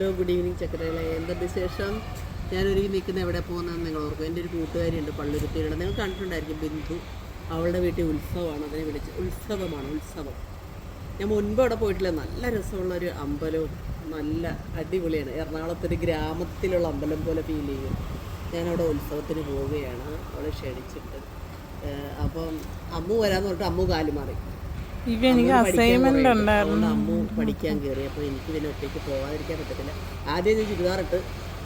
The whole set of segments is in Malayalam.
Hello, good evening ചക്കരകളെ. എന്തുണ്ട് വിശേഷം? ഞാനൊരുങ്ങി നിൽക്കുന്ന എവിടെ പോകുന്നതെന്ന് നിങ്ങൾ ഓർക്കും. എൻ്റെ ഒരു കൂട്ടുകാരിയുണ്ട് പള്ളുരുത്തിയിലുള്ള, നിങ്ങൾ കണ്ടിട്ടുണ്ടായിരിക്കും, ബിന്ദു. അവളുടെ വീട്ടിൽ ഉത്സവമാണ്, അതിനെ വിളിച്ച് ഉത്സവം. ഞാൻ മുൻപ് അവിടെ പോയിട്ടില്ല. നല്ല രസമുള്ളൊരു അമ്പലവും നല്ല അടിപൊളിയാണ്. എറണാകുളത്തൊരു ഗ്രാമത്തിലുള്ള അമ്പലം പോലെ ഫീൽ ചെയ്യും. ഞാനവിടെ ഉത്സവത്തിന് പോവുകയാണ്, അവളെ ക്ഷണിച്ചിട്ട്. അപ്പം അമ്മു വരാമെന്ന് പറഞ്ഞിട്ട് അമ്മു കാല് മാറി. എനിക്ക് അസൈൻമെന്റ് ഉണ്ടായിരുന്നു. അമ്മു പഠിക്കാൻ കയറി. അപ്പോൾ എനിക്ക് പിന്നെ ഒറ്റയ്ക്ക് പോകാതിരിക്കാൻ പറ്റത്തില്ല. ആദ്യം ഞാൻ ചുരിദാറിട്ട്,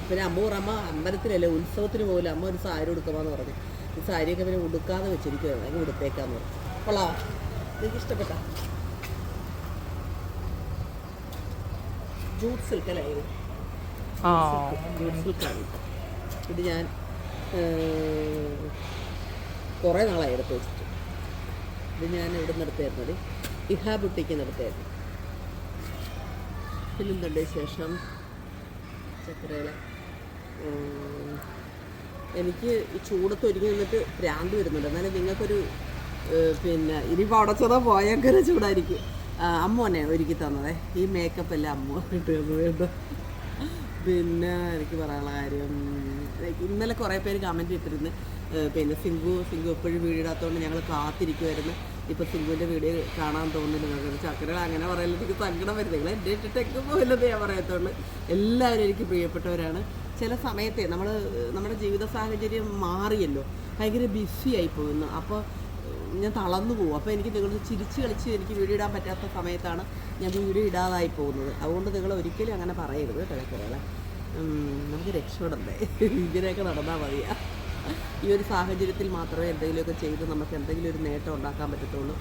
പിന്നെ അമ്മ അമ്മ അമ്പലത്തിലല്ലേ ഉത്സവത്തിന് പോകില്ല, അമ്മ ഒരു സാരി ഉടുക്കാമെന്ന് പറഞ്ഞു. ഈ സാരിയൊക്കെ പിന്നെ ഉടുക്കാതെ വെച്ചിരിക്കുവായിരുന്നു. അങ്ങ് ഉടുത്തേക്കാന്ന് പറഞ്ഞു. കൊള്ളാം, എനിക്ക് ഇഷ്ടപ്പെട്ട ജൂട്ട് സിൽക്ക് അല്ലേ ഇത്? ജൂട്ട് സിൽക്കാണ് ഇത്. ഞാൻ കുറേ നാളായി എടുത്ത് വെച്ചിട്ട്. ഇത് ഞാൻ ഇവിടെ നിന്ന് എടുത്തായിരുന്നത്, ഇഹാ ബുട്ടിക്ക് നടത്തായിരുന്നു. പിന്നെന്തുണ്ട് വിശേഷം ചക്കരകളെ? എനിക്ക് ഈ ചൂടത്ത് ഒരുങ്ങി നിന്നിട്ട് ഭ്രാന്ത് വരുന്നുണ്ട്. എന്നാലും നിങ്ങൾക്കൊരു പിന്നെ ഇനിയിപ്പോൾ അടച്ചതോ ഭയങ്കര ചൂടായിരിക്കും. അമ്മോനെ ഒരുക്കി തന്നതേ, ഈ മേക്കപ്പ് എല്ലാം അമ്മ ഇട്ട് തന്നത് കേട്ടോ. പിന്നെ എനിക്ക് പറയാനുള്ള കാര്യം, ഇന്നലെ കുറേ പേര് കമൻറ്റ് ഇട്ടിരുന്നു, പിന്നെ സിംഗു എപ്പോഴും വീഡിയോ ഇടാത്തതുകൊണ്ട് ഞങ്ങൾ കാത്തിരിക്കുമായിരുന്നു. ഇപ്പോൾ സിംഗുവിൻ്റെ വീഡിയോ കാണാൻ തോന്നുന്നില്ല. ചക്കരകൾ അങ്ങനെ പറയല്ലോ, എനിക്ക് സങ്കടം വരുന്നത്. നിങ്ങൾ എൻ്റെ ഇട്ടിട്ടൊക്കെ പോയില്ലെന്നേ ഞാൻ പറയത്തുള്ളൂ. എല്ലാവരും എനിക്ക് പ്രിയപ്പെട്ടവരാണ്. ചില സമയത്തെ നമ്മുടെ ജീവിത സാഹചര്യം മാറിയല്ലോ, ഭയങ്കര ബിസി ആയി പോകുന്നു. അപ്പോൾ ഞാൻ തളർന്നു പോകും. അപ്പോൾ എനിക്ക് നിങ്ങൾ ചിരിച്ച് കളിച്ച് എനിക്ക് വീഡിയോ ഇടാൻ പറ്റാത്ത സമയത്താണ് ഞാൻ വീഡിയോ ഇടാതായി പോകുന്നത്. അതുകൊണ്ട് നിങ്ങൾ ഒരിക്കലും അങ്ങനെ പറയരുത് കേട്ടോ ചക്കരകളെ. നമുക്ക് രക്ഷപ്പെടണ്ടേ, ഇങ്ങനെയൊക്കെ നടന്നാൽ മതിയാ. ഈ ഒരു സാഹചര്യത്തിൽ മാത്രമേ എന്തെങ്കിലുമൊക്കെ ചെയ്ത് നമുക്ക് എന്തെങ്കിലും ഒരു നേട്ടം ഉണ്ടാക്കാൻ പറ്റത്തുള്ളൂ.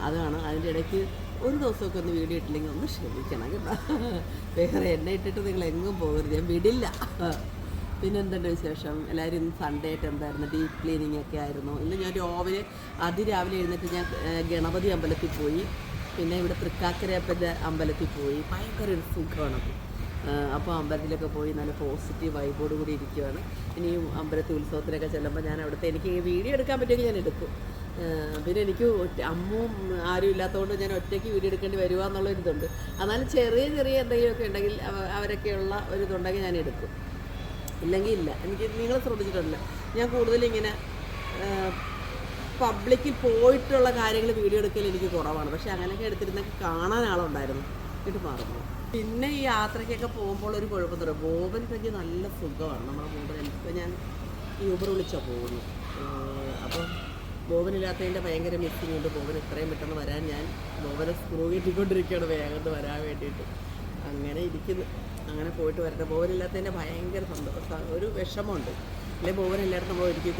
അതാണ്. അതിൻ്റെ ഇടയ്ക്ക് ഒരു ദിവസമൊക്കെ ഒന്ന് വീഡിയോ ഇട്ടില്ലെങ്കിൽ ഒന്ന് ക്ഷമിക്കണം കേട്ടോ. വേറെ എന്നെ ഇട്ടിട്ട് നിങ്ങൾ എങ്ങും പോകരുത്, ഞാൻ വിടില്ല. പിന്നെ എന്തുണ്ട് വിശേഷം? എല്ലാവരും ഇന്ന് സൺഡേ ആയിട്ട് എന്തായിരുന്നു? ഡീപ്പ് ക്ലീനിങ് ഒക്കെ ആയിരുന്നു. ഇന്ന് ഞാൻ അതിരാവിലെ എഴുന്നേറ്റ് ഞാൻ ഗണപതി അമ്പലത്തിൽ പോയി. പിന്നെ ഇവിടെ തൃക്കാക്കരയപ്പൻ്റെ അമ്പലത്തിൽ പോയി. ഭയങ്കര ഒരു സുഖമാണത്. അപ്പോൾ അമ്പലത്തിലൊക്കെ പോയി നല്ല പോസിറ്റീവ് വൈബോട് കൂടി ഇരിക്കുകയാണ്. ഇനിയും അമ്പലത്തിൽ ഉത്സവത്തിലൊക്കെ ചെല്ലുമ്പോൾ ഞാൻ അവിടുത്തെ, എനിക്ക് വീഡിയോ എടുക്കാൻ പറ്റുമെങ്കിൽ ഞാൻ എടുക്കും. പിന്നെ എനിക്ക് അമ്മും ആരും ഇല്ലാത്തതുകൊണ്ട് ഞാൻ ഒറ്റയ്ക്ക് വീഡിയോ എടുക്കേണ്ടി വരുക എന്നുള്ളൊരിതുണ്ട്. എന്നാലും ചെറിയ എന്തെങ്കിലുമൊക്കെ ഉണ്ടെങ്കിൽ അവരൊക്കെയുള്ള ഒരിതുണ്ടെങ്കിൽ ഞാൻ എടുക്കും, ഇല്ലെങ്കിൽ ഇല്ല. എനിക്ക് നിങ്ങൾ ശ്രദ്ധിച്ചിട്ടില്ല, ഞാൻ കൂടുതലിങ്ങനെ പബ്ലിക്കിൽ പോയിട്ടുള്ള കാര്യങ്ങൾ വീഡിയോ എടുക്കൽ എനിക്ക് കുറവാണ്. പക്ഷേ അങ്ങനെയൊക്കെ എടുത്തിരുന്നൊക്കെ കാണാൻ ആളുണ്ടായിരുന്നു. ഇത് മാറുന്നു. പിന്നെ ഈ യാത്രയ്ക്കൊക്കെ പോകുമ്പോൾ ഒരു കുഴപ്പമൊന്നുമില്ല. ബോബനൊക്കെ നല്ല സുഖമാണ്. നമ്മുടെ ബോബൻ ഇപ്പോൾ ഞാൻ യൂബർ വിളിച്ചാണ് പോകുന്നത്. അപ്പം ബോബനില്ലാത്തതിൻ്റെ ഭയങ്കര മിസ്സിങ് ഉണ്ട്. ബോബൻ എത്രയും പെട്ടെന്ന് വരാൻ ഞാൻ ബോബനെ സ്ക്രൂ കെട്ടിക്കൊണ്ടിരിക്കുകയാണ് വേഗം വരാൻ വേണ്ടിയിട്ട്. അങ്ങനെ ഇരിക്കുന്നു. അങ്ങനെ പോയിട്ട് വരട്ടെ. ബോബനില്ലാത്തതിൻ്റെ ഭയങ്കര ഒരു വിഷമമുണ്ട്. അല്ലെങ്കിൽ ബോബനില്ലാത്ത നമ്മൾ ഒരുക്കി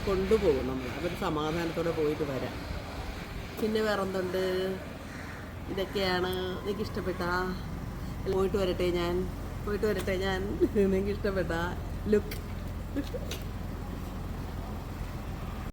കൊണ്ടുപോകും നമ്മൾ. അതൊരു സമാധാനത്തോടെ പോയിട്ട് വരാം. പിന്നെ വേറെ എന്തുണ്ട്? ഇതൊക്കെയാണ്. എനിക്ക് ഇഷ്ടപ്പെട്ടാ? പോയിട്ട് വരട്ടെ ഞാൻ. നിങ്ങൾക്ക് ഇഷ്ടപ്പെട്ടാ ലുക്ക്?